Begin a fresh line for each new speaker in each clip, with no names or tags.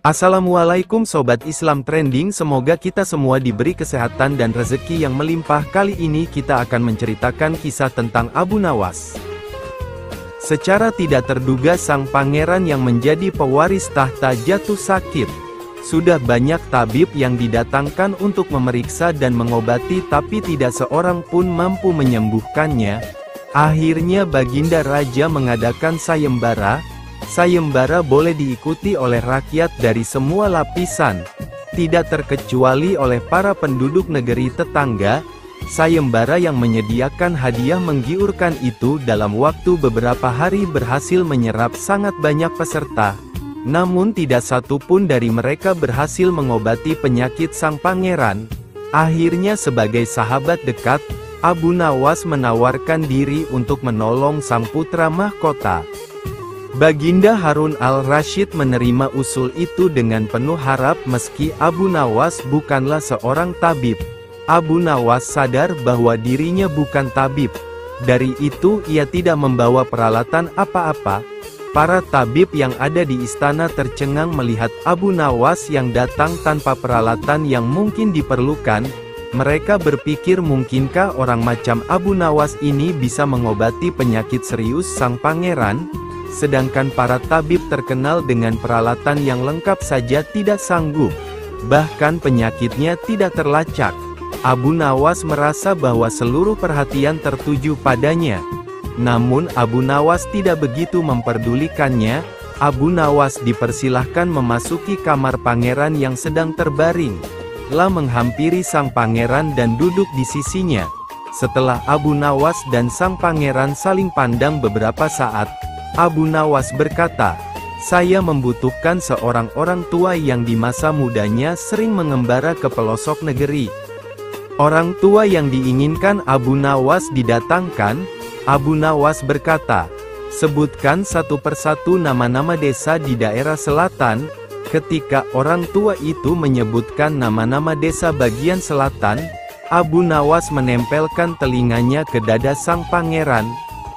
Assalamualaikum Sobat Islam Trending, semoga kita semua diberi kesehatan dan rezeki yang melimpah. Kali ini kita akan menceritakan kisah tentang Abu Nawas. Secara tidak terduga sang pangeran yang menjadi pewaris tahta jatuh sakit. Sudah banyak tabib yang didatangkan untuk memeriksa dan mengobati, tapi tidak seorang pun mampu menyembuhkannya. Akhirnya Baginda Raja mengadakan sayembara. Sayembara boleh diikuti oleh rakyat dari semua lapisan, tidak terkecuali oleh para penduduk negeri tetangga. Sayembara yang menyediakan hadiah menggiurkan itu dalam waktu beberapa hari berhasil menyerap sangat banyak peserta. Namun tidak satu pun dari mereka berhasil mengobati penyakit sang pangeran. Akhirnya sebagai sahabat dekat, Abu Nawas menawarkan diri untuk menolong sang putra mahkota. Baginda Harun al-Rasyid menerima usul itu dengan penuh harap. Meski Abu Nawas bukanlah seorang tabib, Abu Nawas sadar bahwa dirinya bukan tabib. Dari itu ia tidak membawa peralatan apa-apa. Para tabib yang ada di istana tercengang melihat Abu Nawas yang datang tanpa peralatan yang mungkin diperlukan. Mereka berpikir, mungkinkah orang macam Abu Nawas ini bisa mengobati penyakit serius sang pangeran? Sedangkan para tabib terkenal dengan peralatan yang lengkap saja tidak sanggup. Bahkan penyakitnya tidak terlacak. Abu Nawas merasa bahwa seluruh perhatian tertuju padanya. Namun Abu Nawas tidak begitu memperdulikannya. Abu Nawas dipersilahkan memasuki kamar pangeran yang sedang terbaring. Lah menghampiri sang pangeran dan duduk di sisinya. Setelah Abu Nawas dan sang pangeran saling pandang beberapa saat, Abu Nawas berkata, "Saya membutuhkan seorang orang tua yang di masa mudanya sering mengembara ke pelosok negeri." Orang tua yang diinginkan Abu Nawas didatangkan. Abu Nawas berkata, "Sebutkan satu persatu nama-nama desa di daerah selatan." Ketika orang tua itu menyebutkan nama-nama desa bagian selatan, Abu Nawas menempelkan telinganya ke dada sang pangeran.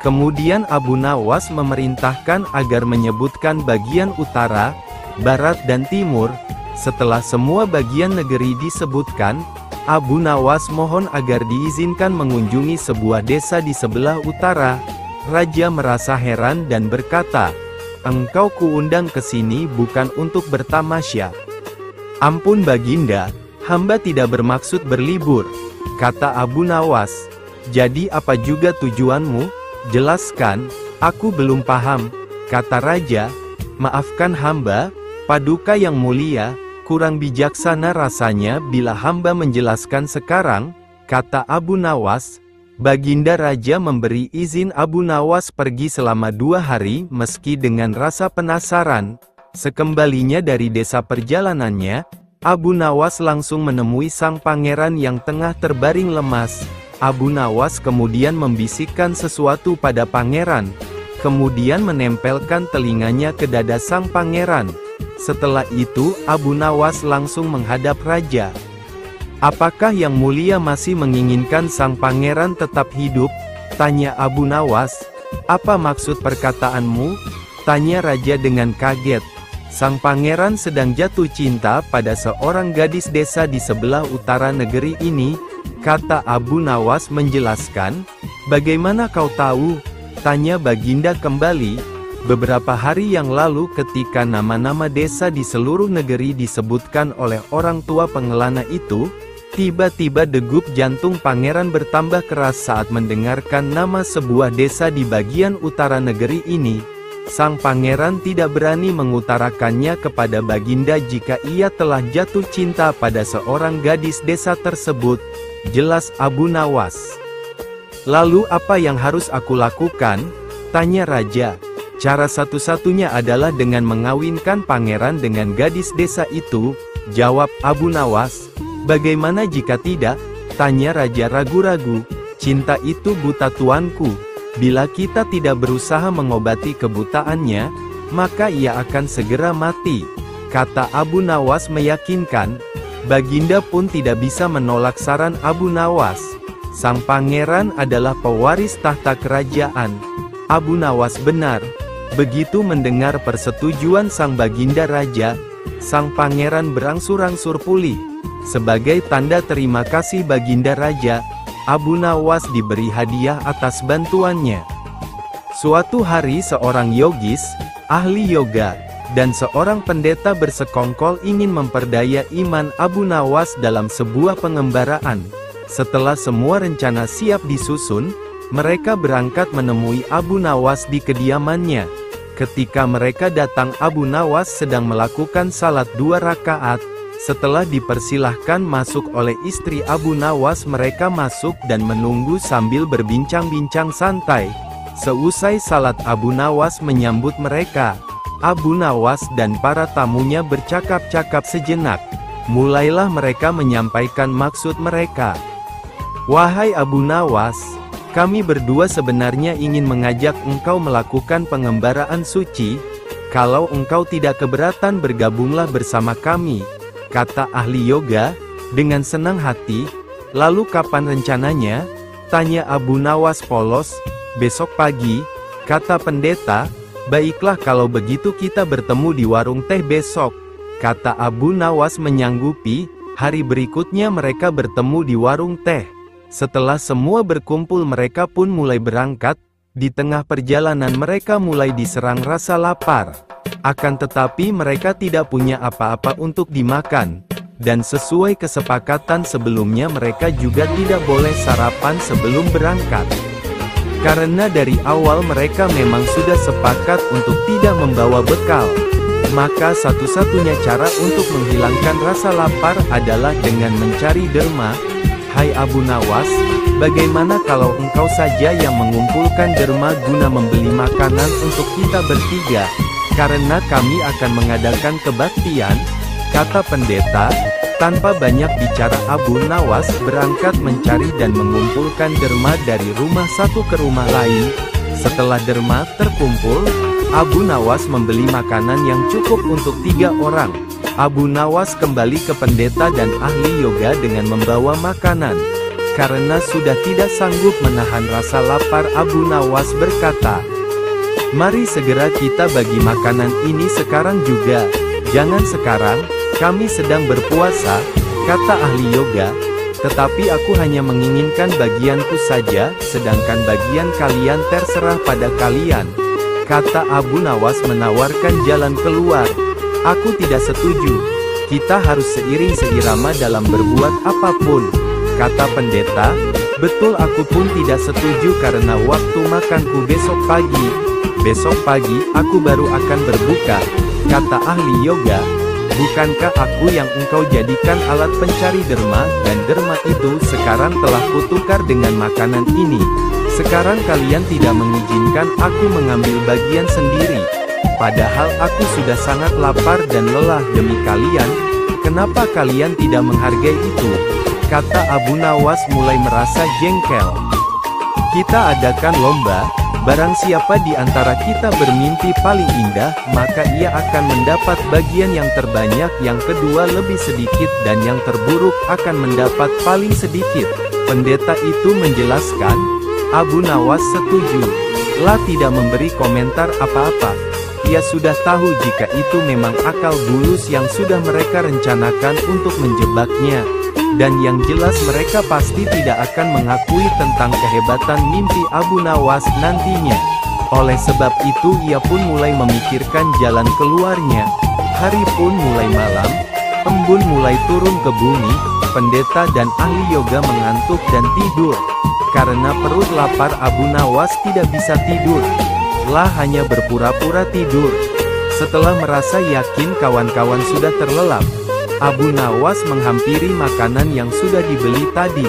Kemudian Abu Nawas memerintahkan agar menyebutkan bagian utara, barat dan timur. Setelah semua bagian negeri disebutkan, Abu Nawas mohon agar diizinkan mengunjungi sebuah desa di sebelah utara. Raja merasa heran dan berkata, "Engkau kuundang ke sini bukan untuk bertamasya." "Ampun Baginda, hamba tidak bermaksud berlibur," kata Abu Nawas. "Jadi apa juga tujuanmu? Jelaskan, aku belum paham," kata raja. "Maafkan hamba, Paduka yang mulia, kurang bijaksana rasanya bila hamba menjelaskan sekarang," kata Abu Nawas. Baginda Raja memberi izin Abu Nawas pergi selama 2 hari. Meski dengan rasa penasaran, sekembalinya dari desa perjalanannya, Abu Nawas langsung menemui sang pangeran yang tengah terbaring lemas. Abu Nawas kemudian membisikkan sesuatu pada pangeran, kemudian menempelkan telinganya ke dada sang pangeran. Setelah itu Abu Nawas langsung menghadap raja. "Apakah yang mulia masih menginginkan sang pangeran tetap hidup?" tanya Abu Nawas. "Apa maksud perkataanmu?" tanya raja dengan kaget. Sang pangeran sedang jatuh cinta pada seorang gadis desa di sebelah utara negeri ini, kata Abu Nawas menjelaskan. "Bagaimana kau tahu?" tanya Baginda kembali. "Beberapa hari yang lalu ketika nama-nama desa di seluruh negeri disebutkan oleh orang tua pengelana itu, tiba-tiba degup jantung pangeran bertambah keras saat mendengarkan nama sebuah desa di bagian utara negeri ini. Sang pangeran tidak berani mengutarakannya kepada Baginda jika ia telah jatuh cinta pada seorang gadis desa tersebut," jelas Abu Nawas. "Lalu apa yang harus aku lakukan?" tanya raja. "Cara satu-satunya adalah dengan mengawinkan pangeran dengan gadis desa itu," jawab Abu Nawas. "Bagaimana jika tidak?" tanya raja ragu-ragu. "Cinta itu buta tuanku. Bila kita tidak berusaha mengobati kebutaannya, maka ia akan segera mati," kata Abu Nawas meyakinkan. Baginda pun tidak bisa menolak saran Abu Nawas. Sang pangeran adalah pewaris tahta kerajaan. Abu Nawas benar. Begitu mendengar persetujuan sang Baginda Raja, sang pangeran berangsur-angsur pulih. Sebagai tanda terima kasih Baginda Raja, Abu Nawas diberi hadiah atas bantuannya. Suatu hari seorang yogis, ahli yoga, dan seorang pendeta bersekongkol ingin memperdaya iman Abu Nawas dalam sebuah pengembaraan. Setelah semua rencana siap disusun, mereka berangkat menemui Abu Nawas di kediamannya. Ketika mereka datang, Abu Nawas sedang melakukan salat 2 rakaat. Setelah dipersilahkan masuk oleh istri Abu Nawas, mereka masuk dan menunggu sambil berbincang-bincang santai. Seusai salat, Abu Nawas menyambut mereka. Abu Nawas dan para tamunya bercakap-cakap sejenak. Mulailah mereka menyampaikan maksud mereka. "Wahai Abu Nawas, kami berdua sebenarnya ingin mengajak engkau melakukan pengembaraan suci. Kalau engkau tidak keberatan, bergabunglah bersama kami," kata ahli yoga, dengan senang hati. "Lalu kapan rencananya?" tanya Abu Nawas polos. "Besok pagi," kata pendeta. "Baiklah, kalau begitu kita bertemu di warung teh besok," kata Abu Nawas menyanggupi. Hari berikutnya mereka bertemu di warung teh. Setelah semua berkumpul, mereka pun mulai berangkat. Di tengah perjalanan mereka mulai diserang rasa lapar. Akan tetapi mereka tidak punya apa-apa untuk dimakan. Dan sesuai kesepakatan sebelumnya, mereka juga tidak boleh sarapan sebelum berangkat. Karena dari awal mereka memang sudah sepakat untuk tidak membawa bekal. Maka satu-satunya cara untuk menghilangkan rasa lapar adalah dengan mencari derma. "Hai Abu Nawas, bagaimana kalau engkau saja yang mengumpulkan derma guna membeli makanan untuk kita bertiga? Karena kami akan mengadakan kebaktian," kata pendeta. Tanpa banyak bicara, Abu Nawas berangkat mencari dan mengumpulkan derma dari rumah satu ke rumah lain. Setelah derma terkumpul, Abu Nawas membeli makanan yang cukup untuk 3 orang. Abu Nawas kembali ke pendeta dan ahli yoga dengan membawa makanan. Karena sudah tidak sanggup menahan rasa lapar, Abu Nawas berkata, "Mari segera kita bagi makanan ini sekarang juga." "Jangan sekarang, kami sedang berpuasa," kata ahli yoga. "Tetapi aku hanya menginginkan bagianku saja, sedangkan bagian kalian terserah pada kalian," kata Abu Nawas menawarkan jalan keluar. "Aku tidak setuju. Kita harus seiring seirama dalam berbuat apapun," kata pendeta. "Betul, aku pun tidak setuju karena waktu makanku besok pagi. Besok pagi, aku baru akan berbuka," kata ahli yoga. "Bukankah aku yang engkau jadikan alat pencari derma, dan derma itu sekarang telah kutukar dengan makanan ini? Sekarang kalian tidak mengizinkan aku mengambil bagian sendiri. Padahal aku sudah sangat lapar dan lelah demi kalian. Kenapa kalian tidak menghargai itu?" kata Abu Nawas mulai merasa jengkel. "Kita adakan lomba. Barang siapa di antara kita bermimpi paling indah, maka ia akan mendapat bagian yang terbanyak, yang kedua lebih sedikit, dan yang terburuk akan mendapat paling sedikit." Pendeta itu menjelaskan. Abu Nawas setuju. Lah tidak memberi komentar apa-apa. Ia sudah tahu jika itu memang akal bulus yang sudah mereka rencanakan untuk menjebaknya. Dan yang jelas mereka pasti tidak akan mengakui tentang kehebatan mimpi Abu Nawas nantinya. Oleh sebab itu ia pun mulai memikirkan jalan keluarnya. Hari pun mulai malam, embun mulai turun ke bumi, pendeta dan ahli yoga mengantuk dan tidur. Karena perut lapar, Abu Nawas tidak bisa tidur. Lah hanya berpura-pura tidur. Setelah merasa yakin kawan-kawan sudah terlelap, Abu Nawas menghampiri makanan yang sudah dibeli tadi.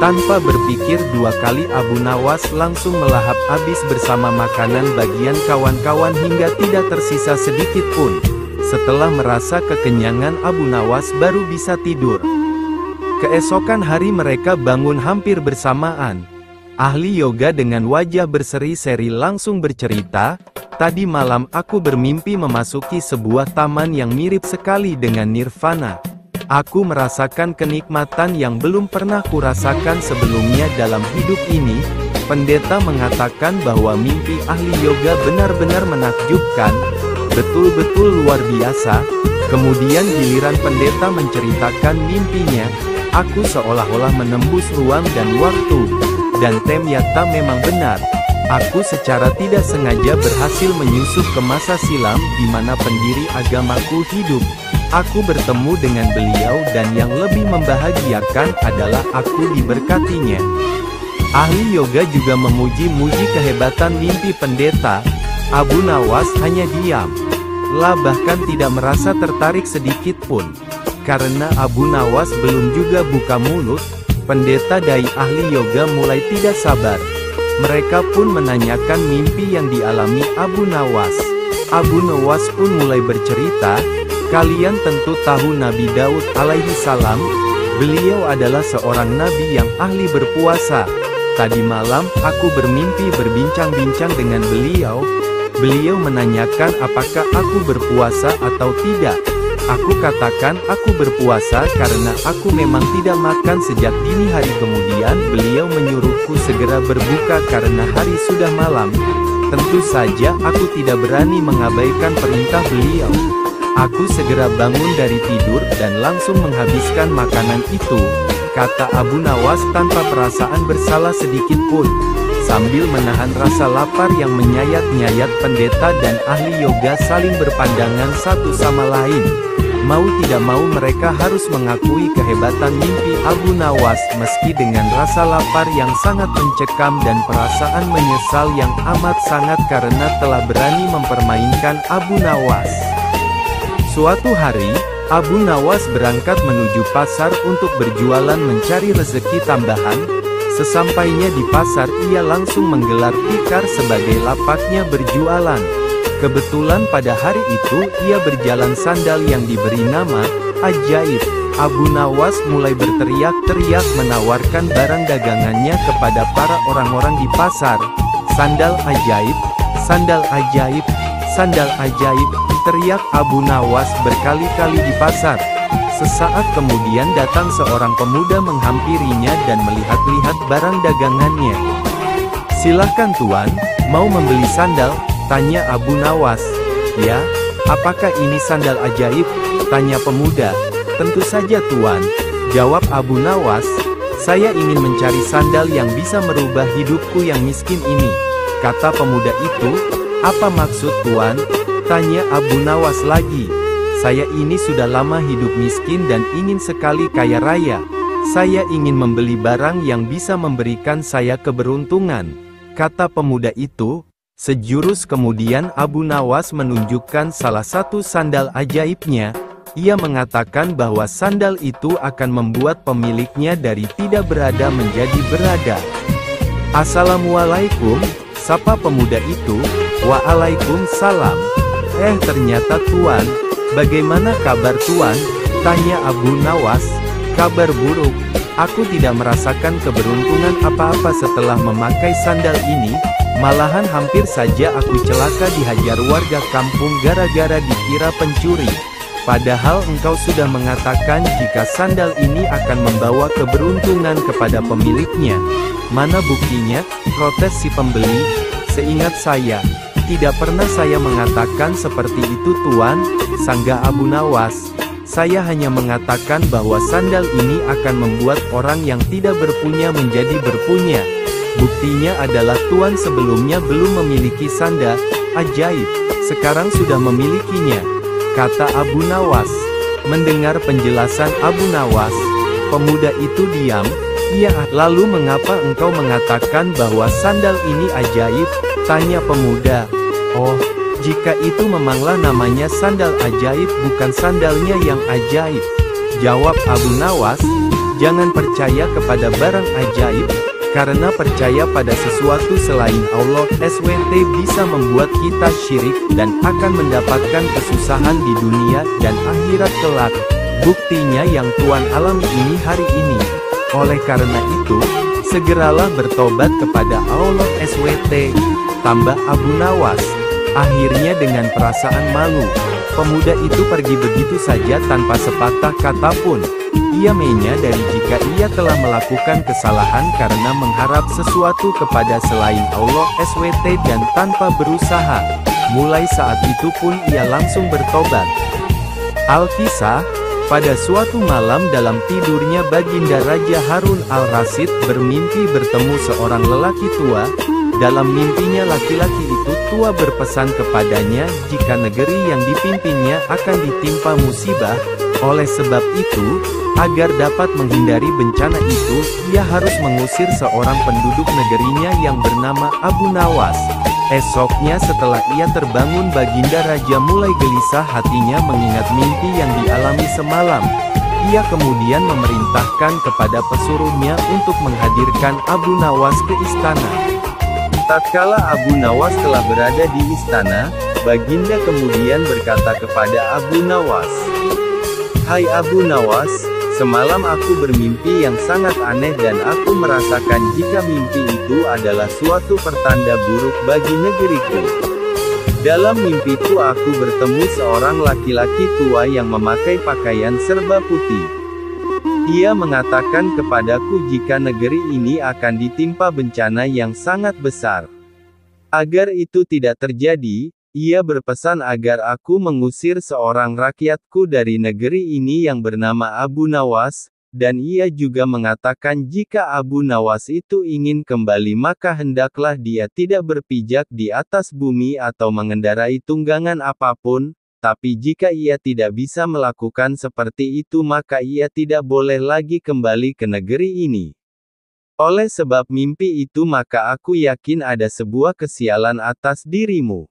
Tanpa berpikir 2 kali, Abu Nawas langsung melahap habis bersama makanan bagian kawan-kawan hingga tidak tersisa sedikit pun. Setelah merasa kekenyangan, Abu Nawas baru bisa tidur. Keesokan hari mereka bangun hampir bersamaan. Ahli yoga dengan wajah berseri-seri langsung bercerita, "Tadi malam aku bermimpi memasuki sebuah taman yang mirip sekali dengan nirvana. Aku merasakan kenikmatan yang belum pernah kurasakan sebelumnya dalam hidup ini." Pendeta mengatakan bahwa mimpi ahli yoga benar-benar menakjubkan. betul-betul luar biasa. Kemudian giliran pendeta menceritakan mimpinya, aku seolah-olah menembus ruang dan waktu. Dan ternyata memang benar. Aku secara tidak sengaja berhasil menyusup ke masa silam di mana pendiri agamaku hidup. Aku bertemu dengan beliau dan yang lebih membahagiakan adalah aku diberkatinya. Ahli yoga juga memuji-muji kehebatan mimpi pendeta. Abu Nawas hanya diam. Bahkan tidak merasa tertarik sedikit pun. Karena Abu Nawas belum juga buka mulut, pendeta dai ahli yoga mulai tidak sabar. Mereka pun menanyakan mimpi yang dialami Abu Nawas. Abu Nawas pun mulai bercerita, kalian tentu tahu Nabi Daud alaihi salam. Beliau adalah seorang nabi yang ahli berpuasa. Tadi malam aku bermimpi berbincang-bincang dengan beliau. Beliau menanyakan apakah aku berpuasa atau tidak. Aku katakan aku berpuasa karena aku memang tidak makan sejak dini hari. Kemudian beliau menyuruhku segera berbuka karena hari sudah malam. Tentu saja aku tidak berani mengabaikan perintah beliau. Aku segera bangun dari tidur dan langsung menghabiskan makanan itu, kata Abu Nawas tanpa perasaan bersalah sedikit pun. Sambil menahan rasa lapar yang menyayat-nyayat, pendeta dan ahli yoga saling berpandangan satu sama lain. Mau tidak mau mereka harus mengakui kehebatan mimpi Abu Nawas meski dengan rasa lapar yang sangat mencekam dan perasaan menyesal yang amat sangat karena telah berani mempermainkan Abu Nawas. Suatu hari, Abu Nawas berangkat menuju pasar untuk berjualan mencari rezeki tambahan. Sesampainya di pasar ia langsung menggelar tikar sebagai lapaknya berjualan. Kebetulan pada hari itu ia berjalan sandal yang diberi nama Ajaib. Abu Nawas mulai berteriak-teriak menawarkan barang dagangannya kepada para orang-orang di pasar. Sandal ajaib, sandal ajaib, sandal ajaib, teriak Abu Nawas berkali-kali di pasar. Sesaat kemudian datang seorang pemuda menghampirinya dan melihat-lihat barang dagangannya. Silahkan tuan, mau membeli sandal? Tanya Abu Nawas. Ya, apakah ini sandal ajaib? Tanya pemuda. Tentu saja tuan, jawab Abu Nawas. Saya ingin mencari sandal yang bisa merubah hidupku yang miskin ini. Kata pemuda itu. Apa maksud tuan? Tanya Abu Nawas lagi. Saya ini sudah lama hidup miskin dan ingin sekali kaya raya. Saya ingin membeli barang yang bisa memberikan saya keberuntungan. Kata pemuda itu. Sejurus kemudian Abu Nawas menunjukkan salah satu sandal ajaibnya. Ia mengatakan bahwa sandal itu akan membuat pemiliknya dari tidak berada menjadi berada. Assalamualaikum, sapa pemuda itu. Waalaikumsalam. Ternyata tuan. Bagaimana kabar tuan? Tanya Abu Nawas. Kabar buruk. Aku tidak merasakan keberuntungan apa-apa setelah memakai sandal ini. Malahan hampir saja aku celaka dihajar warga kampung gara-gara dikira pencuri. Padahal engkau sudah mengatakan jika sandal ini akan membawa keberuntungan kepada pemiliknya. Mana buktinya? Protes si pembeli. Seingat saya, tidak pernah saya mengatakan seperti itu tuan, sangga Abu Nawas. Saya hanya mengatakan bahwa sandal ini akan membuat orang yang tidak berpunya menjadi berpunya. Buktinya adalah tuan sebelumnya belum memiliki sandal ajaib, sekarang sudah memilikinya, kata Abu Nawas. Mendengar penjelasan Abu Nawas, pemuda itu diam. Iya, lalu mengapa engkau mengatakan bahwa sandal ini ajaib? Tanya pemuda. Oh, jika itu memanglah namanya sandal ajaib, bukan sandalnya yang ajaib, jawab Abu Nawas. Jangan percaya kepada barang ajaib, karena percaya pada sesuatu selain Allah SWT bisa membuat kita syirik dan akan mendapatkan kesusahan di dunia dan akhirat kelak. Buktinya yang tuan alami ini hari ini. Oleh karena itu, segeralah bertobat kepada Allah SWT, tambah Abu Nawas. Akhirnya dengan perasaan malu, pemuda itu pergi begitu saja tanpa sepatah kata pun. Ia menyadari jika ia telah melakukan kesalahan karena mengharap sesuatu kepada selain Allah SWT dan tanpa berusaha. Mulai saat itu pun ia langsung bertobat. Alkisah, pada suatu malam dalam tidurnya Baginda Raja Harun al-Rasyid bermimpi bertemu seorang lelaki tua. Dalam mimpinya laki-laki itu tua berpesan kepadanya jika negeri yang dipimpinnya akan ditimpa musibah. Oleh sebab itu, agar dapat menghindari bencana itu, ia harus mengusir seorang penduduk negerinya yang bernama Abu Nawas. Esoknya setelah ia terbangun Baginda Raja mulai gelisah hatinya mengingat mimpi yang dialami semalam. Ia kemudian memerintahkan kepada pesuruhnya untuk menghadirkan Abu Nawas ke istana. Tatkala Abu Nawas telah berada di istana, Baginda kemudian berkata kepada Abu Nawas, "Hai Abu Nawas, semalam aku bermimpi yang sangat aneh dan aku merasakan jika mimpi itu adalah suatu pertanda buruk bagi negeriku. Dalam mimpiku aku bertemu seorang laki-laki tua yang memakai pakaian serba putih. Ia mengatakan kepadaku jika negeri ini akan ditimpa bencana yang sangat besar. Agar itu tidak terjadi, ia berpesan agar aku mengusir seorang rakyatku dari negeri ini yang bernama Abu Nawas, dan ia juga mengatakan jika Abu Nawas itu ingin kembali maka hendaklah dia tidak berpijak di atas bumi atau mengendarai tunggangan apapun, tapi jika ia tidak bisa melakukan seperti itu maka ia tidak boleh lagi kembali ke negeri ini. Oleh sebab mimpi itu maka aku yakin ada sebuah kesialan atas dirimu.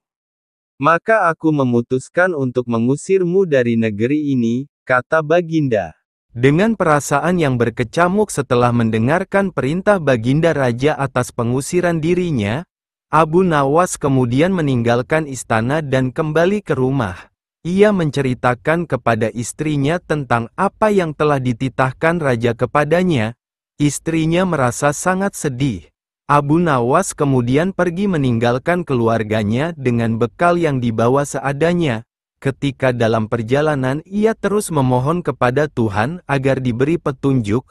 Maka aku memutuskan untuk mengusirmu dari negeri ini," kata Baginda. Dengan perasaan yang berkecamuk setelah mendengarkan perintah Baginda Raja atas pengusiran dirinya, Abu Nawas kemudian meninggalkan istana dan kembali ke rumah. Ia menceritakan kepada istrinya tentang apa yang telah dititahkan raja kepadanya. Istrinya merasa sangat sedih. Abu Nawas kemudian pergi meninggalkan keluarganya dengan bekal yang dibawa seadanya. Ketika dalam perjalanan ia terus memohon kepada Tuhan agar diberi petunjuk.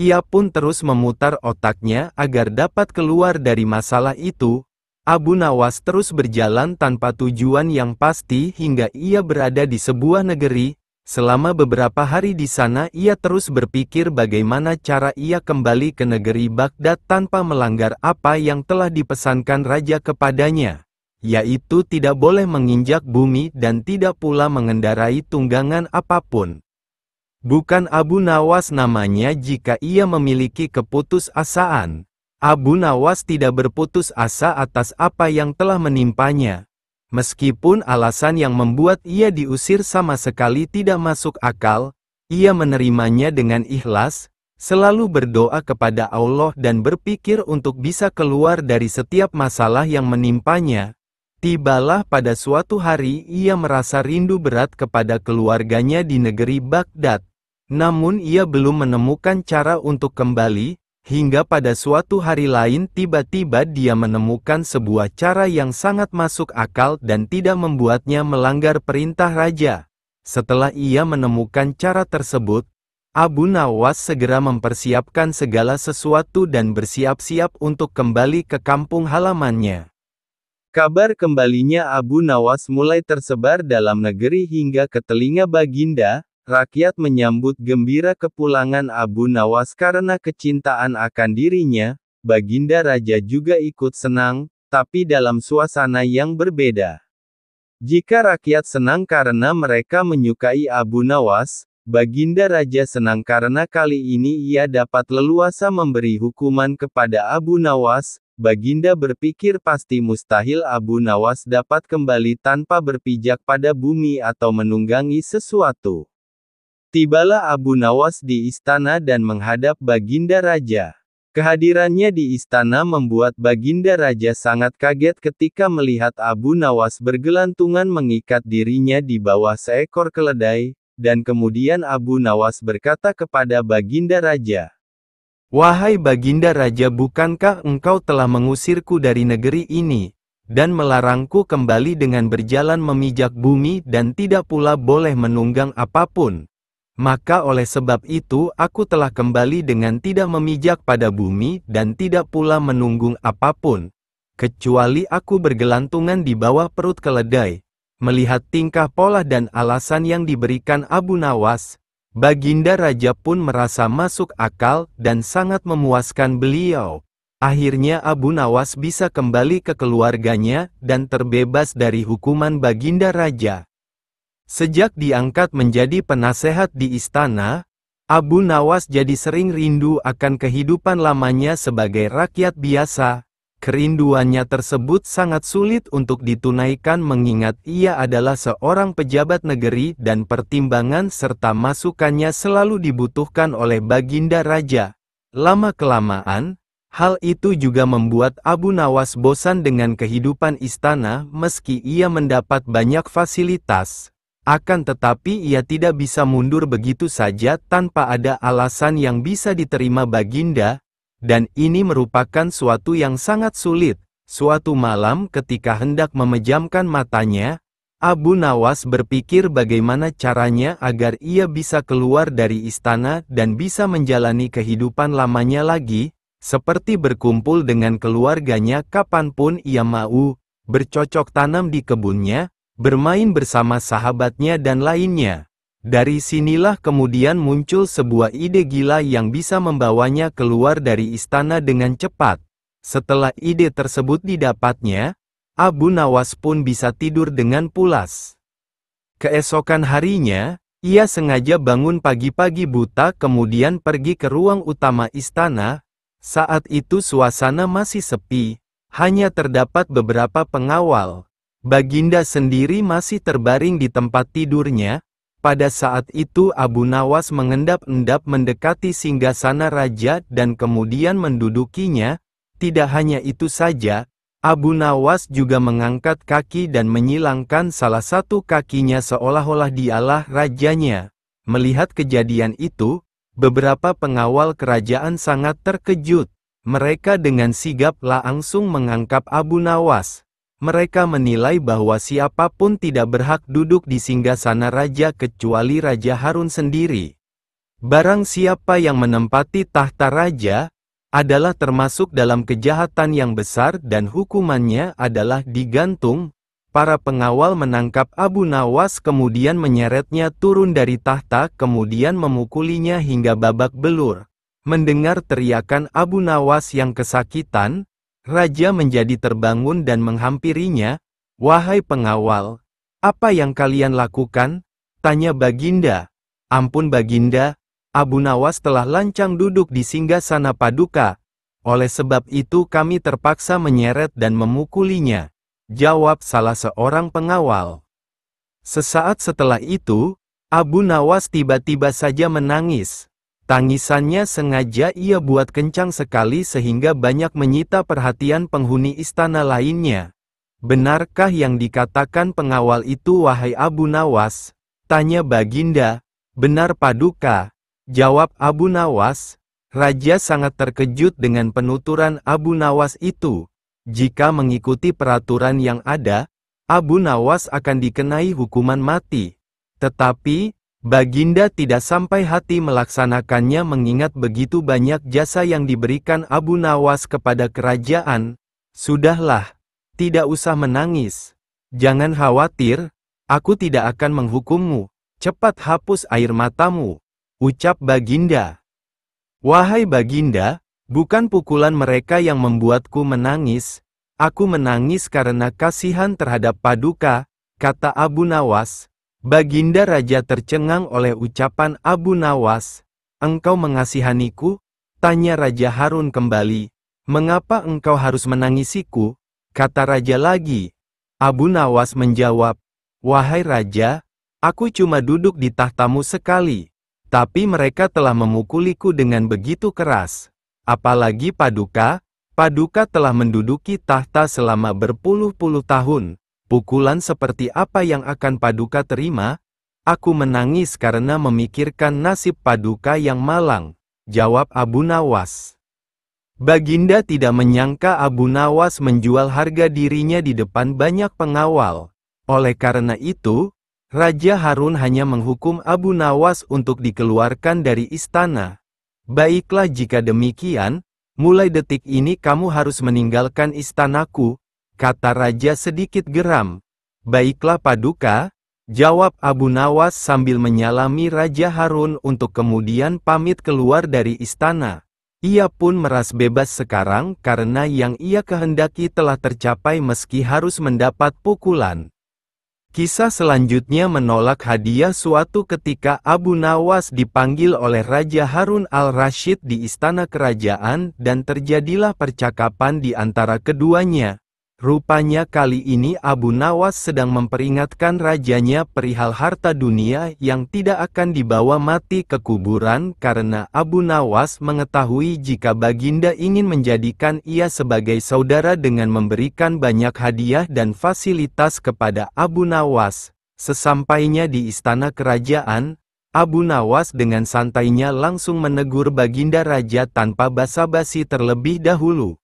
Ia pun terus memutar otaknya agar dapat keluar dari masalah itu. Abu Nawas terus berjalan tanpa tujuan yang pasti hingga ia berada di sebuah negeri. Selama beberapa hari di sana ia terus berpikir bagaimana cara ia kembali ke negeri Baghdad tanpa melanggar apa yang telah dipesankan raja kepadanya, yaitu tidak boleh menginjak bumi dan tidak pula mengendarai tunggangan apapun. Bukan Abu Nawas namanya jika ia memiliki keputusasaan. Abu Nawas tidak berputus asa atas apa yang telah menimpanya. Meskipun alasan yang membuat ia diusir sama sekali tidak masuk akal, ia menerimanya dengan ikhlas, selalu berdoa kepada Allah dan berpikir untuk bisa keluar dari setiap masalah yang menimpanya. Tibalah pada suatu hari ia merasa rindu berat kepada keluarganya di negeri Baghdad. Namun ia belum menemukan cara untuk kembali. Hingga pada suatu hari lain tiba-tiba dia menemukan sebuah cara yang sangat masuk akal dan tidak membuatnya melanggar perintah raja. Setelah ia menemukan cara tersebut, Abu Nawas segera mempersiapkan segala sesuatu dan bersiap-siap untuk kembali ke kampung halamannya. Kabar kembalinya Abu Nawas mulai tersebar dalam negeri hingga ke telinga Baginda. Rakyat menyambut gembira kepulangan Abu Nawas karena kecintaan akan dirinya. Baginda Raja juga ikut senang, tapi dalam suasana yang berbeda. Jika rakyat senang karena mereka menyukai Abu Nawas, Baginda Raja senang karena kali ini ia dapat leluasa memberi hukuman kepada Abu Nawas. Baginda berpikir pasti mustahil Abu Nawas dapat kembali tanpa berpijak pada bumi atau menunggangi sesuatu. Tibalah Abu Nawas di istana dan menghadap Baginda Raja. Kehadirannya di istana membuat Baginda Raja sangat kaget ketika melihat Abu Nawas bergelantungan mengikat dirinya di bawah seekor keledai, dan kemudian Abu Nawas berkata kepada Baginda Raja, "Wahai Baginda Raja, bukankah engkau telah mengusirku dari negeri ini, dan melarangku kembali dengan berjalan memijak bumi dan tidak pula boleh menunggang apapun? Maka oleh sebab itu aku telah kembali dengan tidak memijak pada bumi dan tidak pula menunggung apapun. kecuali aku bergelantungan di bawah perut keledai. Melihat tingkah pola dan alasan yang diberikan Abu Nawas, Baginda Raja pun merasa masuk akal dan sangat memuaskan beliau. Akhirnya Abu Nawas bisa kembali ke keluarganya dan terbebas dari hukuman Baginda Raja. Sejak diangkat menjadi penasehat di istana, Abu Nawas jadi sering rindu akan kehidupan lamanya sebagai rakyat biasa. Kerinduannya tersebut sangat sulit untuk ditunaikan mengingat ia adalah seorang pejabat negeri dan pertimbangan serta masukannya selalu dibutuhkan oleh Baginda Raja. Lama-kelamaan, hal itu juga membuat Abu Nawas bosan dengan kehidupan istana meski ia mendapat banyak fasilitas. Akan tetapi ia tidak bisa mundur begitu saja tanpa ada alasan yang bisa diterima Baginda. Dan ini merupakan suatu yang sangat sulit. Suatu malam ketika hendak memejamkan matanya, Abu Nawas berpikir bagaimana caranya agar ia bisa keluar dari istana dan bisa menjalani kehidupan lamanya lagi, seperti berkumpul dengan keluarganya kapanpun ia mau, bercocok tanam di kebunnya, bermain bersama sahabatnya dan lainnya. Dari sinilah kemudian muncul sebuah ide gila yang bisa membawanya keluar dari istana dengan cepat. Setelah ide tersebut didapatnya, Abu Nawas pun bisa tidur dengan pulas. Keesokan harinya, ia sengaja bangun pagi-pagi buta kemudian pergi ke ruang utama istana. Saat itu suasana masih sepi, hanya terdapat beberapa pengawal. Baginda sendiri masih terbaring di tempat tidurnya. Pada saat itu Abu Nawas mengendap-endap mendekati singgasana raja dan kemudian mendudukinya. Tidak hanya itu saja, Abu Nawas juga mengangkat kaki dan menyilangkan salah satu kakinya seolah-olah dialah rajanya. Melihat kejadian itu, beberapa pengawal kerajaan sangat terkejut. Mereka dengan sigap langsung mengangkap Abu Nawas. Mereka menilai bahwa siapapun tidak berhak duduk di singgasana raja kecuali Raja Harun sendiri. Barang siapa yang menempati tahta raja, adalah termasuk dalam kejahatan yang besar dan hukumannya adalah digantung. Para pengawal menangkap Abu Nawas kemudian menyeretnya turun dari tahta kemudian memukulinya hingga babak belur. Mendengar teriakan Abu Nawas yang kesakitan, Raja menjadi terbangun dan menghampirinya. "Wahai pengawal, apa yang kalian lakukan?" tanya Baginda. "Ampun Baginda, Abu Nawas telah lancang duduk di singgasana Paduka. Oleh sebab itu kami terpaksa menyeret dan memukulinya," jawab salah seorang pengawal. Sesaat setelah itu, Abu Nawas tiba-tiba saja menangis. Tangisannya sengaja ia buat kencang sekali sehingga banyak menyita perhatian penghuni istana lainnya. "Benarkah yang dikatakan pengawal itu wahai Abu Nawas?" tanya Baginda. "Benar Paduka," jawab Abu Nawas. Raja sangat terkejut dengan penuturan Abu Nawas itu. Jika mengikuti peraturan yang ada, Abu Nawas akan dikenai hukuman mati. Tetapi, Baginda tidak sampai hati melaksanakannya mengingat begitu banyak jasa yang diberikan Abu Nawas kepada kerajaan. "Sudahlah, tidak usah menangis. Jangan khawatir, aku tidak akan menghukummu. Cepat hapus air matamu," ucap Baginda. "Wahai Baginda, bukan pukulan mereka yang membuatku menangis. Aku menangis karena kasihan terhadap Paduka," kata Abu Nawas. Baginda Raja tercengang oleh ucapan Abu Nawas. "Engkau mengasihaniku?" tanya Raja Harun kembali. "Mengapa engkau harus menangisiku?" kata Raja lagi. Abu Nawas menjawab, "Wahai Raja, aku cuma duduk di tahtamu sekali. Tapi mereka telah memukuliku dengan begitu keras. Apalagi Paduka telah menduduki tahta selama berpuluh-puluh tahun. Pukulan seperti apa yang akan Paduka terima? Aku menangis karena memikirkan nasib Paduka yang malang," jawab Abu Nawas. Baginda tidak menyangka Abu Nawas menjual harga dirinya di depan banyak pengawal. Oleh karena itu, Raja Harun hanya menghukum Abu Nawas untuk dikeluarkan dari istana. "Baiklah jika demikian," Mulai detik ini kamu harus meninggalkan istanaku, kata raja sedikit geram. Baiklah Paduka, jawab Abu Nawas sambil menyalami Raja Harun untuk kemudian pamit keluar dari istana. Ia pun meras bebas sekarang karena yang ia kehendaki telah tercapai meski harus mendapat pukulan. Kisah selanjutnya menolak hadiah. Suatu ketika Abu Nawas dipanggil oleh Raja Harun al-Rasyid di istana kerajaan dan terjadilah percakapan di antara keduanya. Rupanya kali ini Abu Nawas sedang memperingatkan rajanya perihal harta dunia yang tidak akan dibawa mati ke kuburan karena Abu Nawas mengetahui jika Baginda ingin menjadikan ia sebagai saudara dengan memberikan banyak hadiah dan fasilitas kepada Abu Nawas. Sesampainya di istana kerajaan, Abu Nawas dengan santainya langsung menegur Baginda Raja tanpa basa-basi terlebih dahulu.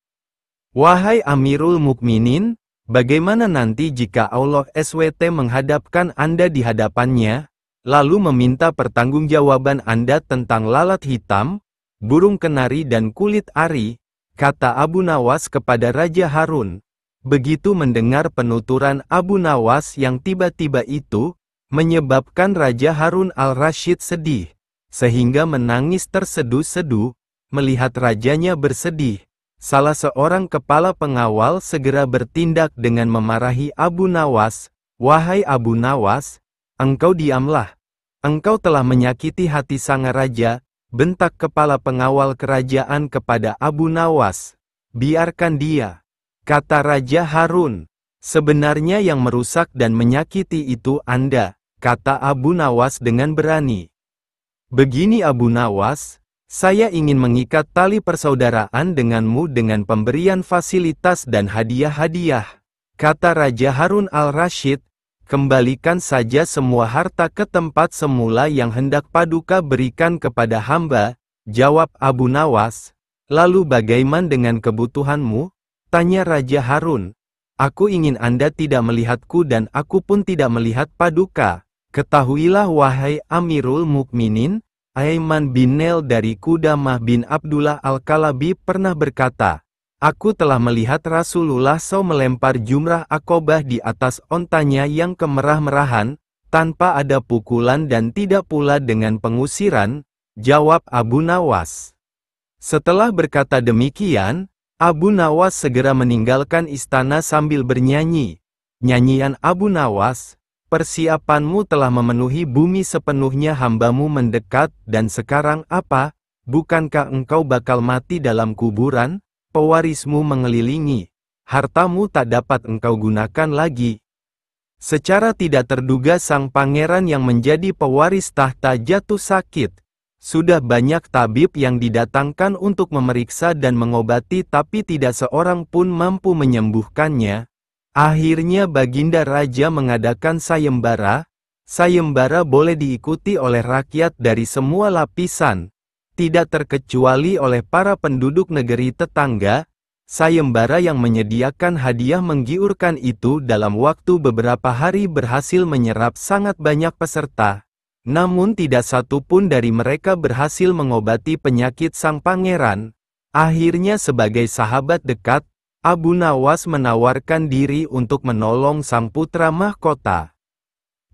Wahai Amirul Mukminin, bagaimana nanti jika Allah SWT menghadapkan Anda di hadapannya, lalu meminta pertanggungjawaban Anda tentang lalat hitam, burung kenari dan kulit ari, kata Abu Nawas kepada Raja Harun. Begitu mendengar penuturan Abu Nawas yang tiba-tiba itu, menyebabkan Raja Harun al-Rasyid sedih, sehingga menangis terseduh-seduh, melihat rajanya bersedih. Salah seorang kepala pengawal segera bertindak dengan memarahi Abu Nawas. Wahai Abu Nawas, engkau diamlah. Engkau telah menyakiti hati sang raja, bentak kepala pengawal kerajaan kepada Abu Nawas. Biarkan dia, kata Raja Harun. Sebenarnya yang merusak dan menyakiti itu Anda, kata Abu Nawas dengan berani. Begini Abu Nawas, saya ingin mengikat tali persaudaraan denganmu dengan pemberian fasilitas dan hadiah-hadiah. Kata Raja Harun al-Rasyid, kembalikan saja semua harta ke tempat semula yang hendak Paduka berikan kepada hamba, jawab Abu Nawas. Lalu bagaimana dengan kebutuhanmu? Tanya Raja Harun. Aku ingin Anda tidak melihatku dan aku pun tidak melihat Paduka. Ketahuilah wahai Amirul Mukminin, Aiman bin Nel dari Qudamah bin Abdullah al-Kalabi pernah berkata, aku telah melihat Rasulullah SAW melempar jumrah Aqobah di atas ontanya yang kemerah-merahan, tanpa ada pukulan dan tidak pula dengan pengusiran, jawab Abu Nawas. Setelah berkata demikian, Abu Nawas segera meninggalkan istana sambil bernyanyi. Nyanyian Abu Nawas, persiapanmu telah memenuhi bumi sepenuhnya, hambamu mendekat, dan sekarang apa? Bukankah engkau bakal mati dalam kuburan? Pewarismu mengelilingi, hartamu tak dapat engkau gunakan lagi. Secara tidak terduga sang pangeran yang menjadi pewaris tahta jatuh sakit. Sudah banyak tabib yang didatangkan untuk memeriksa dan mengobati tapi tidak seorang pun mampu menyembuhkannya. Akhirnya Baginda Raja mengadakan sayembara. Sayembara boleh diikuti oleh rakyat dari semua lapisan, tidak terkecuali oleh para penduduk negeri tetangga. Sayembara yang menyediakan hadiah menggiurkan itu dalam waktu beberapa hari berhasil menyerap sangat banyak peserta. Namun tidak satu pun dari mereka berhasil mengobati penyakit sang pangeran. Akhirnya sebagai sahabat dekat, Abu Nawas menawarkan diri untuk menolong sang putra mahkota.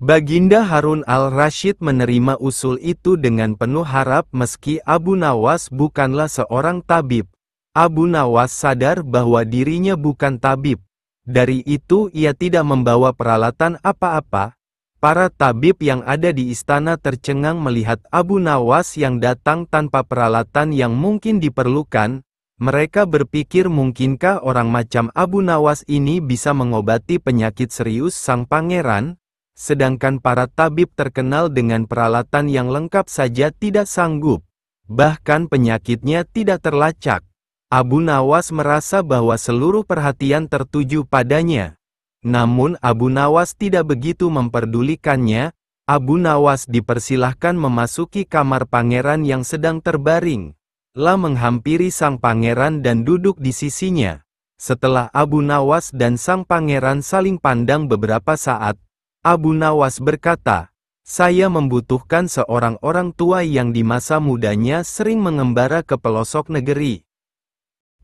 Baginda Harun al-Rasyid menerima usul itu dengan penuh harap meski Abu Nawas bukanlah seorang tabib. Abu Nawas sadar bahwa dirinya bukan tabib. Dari itu ia tidak membawa peralatan apa-apa. Para tabib yang ada di istana tercengang melihat Abu Nawas yang datang tanpa peralatan yang mungkin diperlukan. Mereka berpikir mungkinkah orang macam Abu Nawas ini bisa mengobati penyakit serius sang pangeran, sedangkan para tabib terkenal dengan peralatan yang lengkap saja tidak sanggup. Bahkan penyakitnya tidak terlacak. Abu Nawas merasa bahwa seluruh perhatian tertuju padanya. Namun Abu Nawas tidak begitu memperdulikannya. Abu Nawas dipersilahkan memasuki kamar pangeran yang sedang terbaring. Menghampiri sang pangeran dan duduk di sisinya. Setelah Abu Nawas dan sang pangeran saling pandang beberapa saat, Abu Nawas berkata, saya membutuhkan seorang orang tua yang di masa mudanya sering mengembara ke pelosok negeri.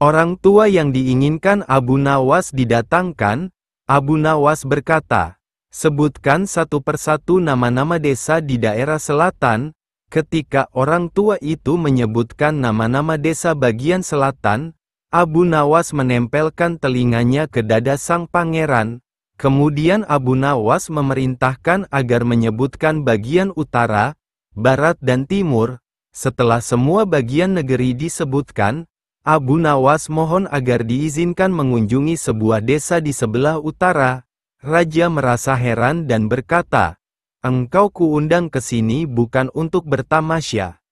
Orang tua yang diinginkan Abu Nawas didatangkan. Abu Nawas berkata, "Sebutkan satu persatu nama-nama desa di daerah selatan." Ketika orang tua itu menyebutkan nama-nama desa bagian selatan, Abu Nawas menempelkan telinganya ke dada sang pangeran. Kemudian Abu Nawas memerintahkan agar menyebutkan bagian utara, barat dan timur. Setelah semua bagian negeri disebutkan, Abu Nawas mohon agar diizinkan mengunjungi sebuah desa di sebelah utara. Raja merasa heran dan berkata, "Engkau kuundang ke sini bukan untuk bertamasya."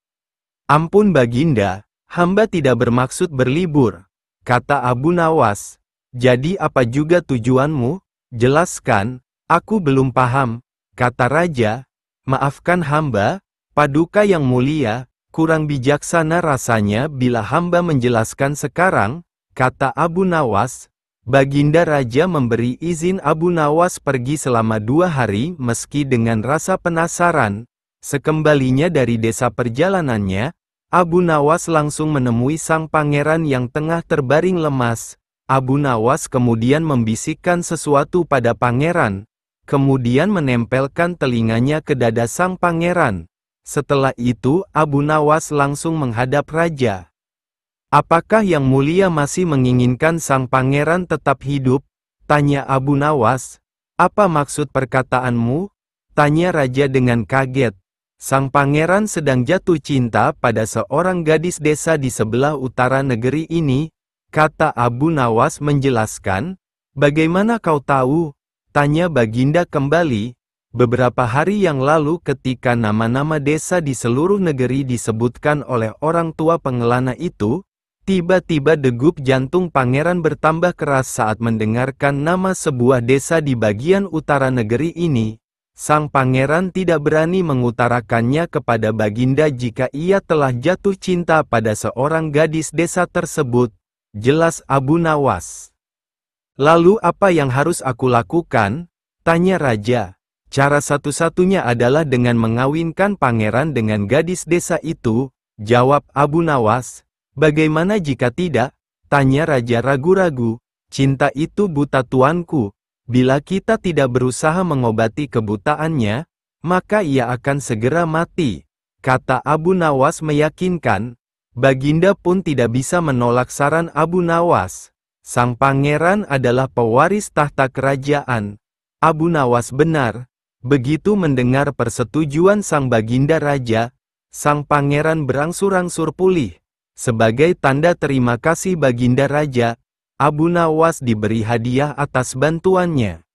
"Ampun Baginda, hamba tidak bermaksud berlibur," kata Abu Nawas. "Jadi apa juga tujuanmu? Jelaskan." "Aku belum paham," kata raja. "Maafkan hamba, Paduka yang mulia, kurang bijaksana rasanya bila hamba menjelaskan sekarang," kata Abu Nawas. Baginda Raja memberi izin Abu Nawas pergi selama 2 hari meski dengan rasa penasaran. Sekembalinya dari desa perjalanannya, Abu Nawas langsung menemui sang pangeran yang tengah terbaring lemas. Abu Nawas kemudian membisikkan sesuatu pada pangeran, kemudian menempelkan telinganya ke dada sang pangeran. Setelah itu Abu Nawas langsung menghadap raja. "Apakah yang mulia masih menginginkan sang pangeran tetap hidup?" tanya Abu Nawas. "Apa maksud perkataanmu?" tanya raja dengan kaget. Sang pangeran sedang jatuh cinta pada seorang gadis desa di sebelah utara negeri ini, kata Abu Nawas menjelaskan. "Bagaimana kau tahu?" tanya Baginda kembali. "Beberapa hari yang lalu ketika nama-nama desa di seluruh negeri disebutkan oleh orang tua pengelana itu, tiba-tiba degup jantung pangeran bertambah keras saat mendengarkan nama sebuah desa di bagian utara negeri ini. Sang pangeran tidak berani mengutarakannya kepada Baginda jika ia telah jatuh cinta pada seorang gadis desa tersebut," jelas Abu Nawas. "Lalu apa yang harus aku lakukan?" tanya raja. "Cara satu-satunya adalah dengan mengawinkan pangeran dengan gadis desa itu," jawab Abu Nawas. "Bagaimana jika tidak?" tanya raja ragu-ragu. "Cinta itu buta tuanku. Bila kita tidak berusaha mengobati kebutaannya, maka ia akan segera mati," kata Abu Nawas meyakinkan. Baginda pun tidak bisa menolak saran Abu Nawas. Sang pangeran adalah pewaris tahta kerajaan. Abu Nawas benar. Begitu mendengar persetujuan sang Baginda Raja, sang pangeran berangsur-angsur pulih. Sebagai tanda terima kasih Baginda Raja, Abu Nawas diberi hadiah atas bantuannya.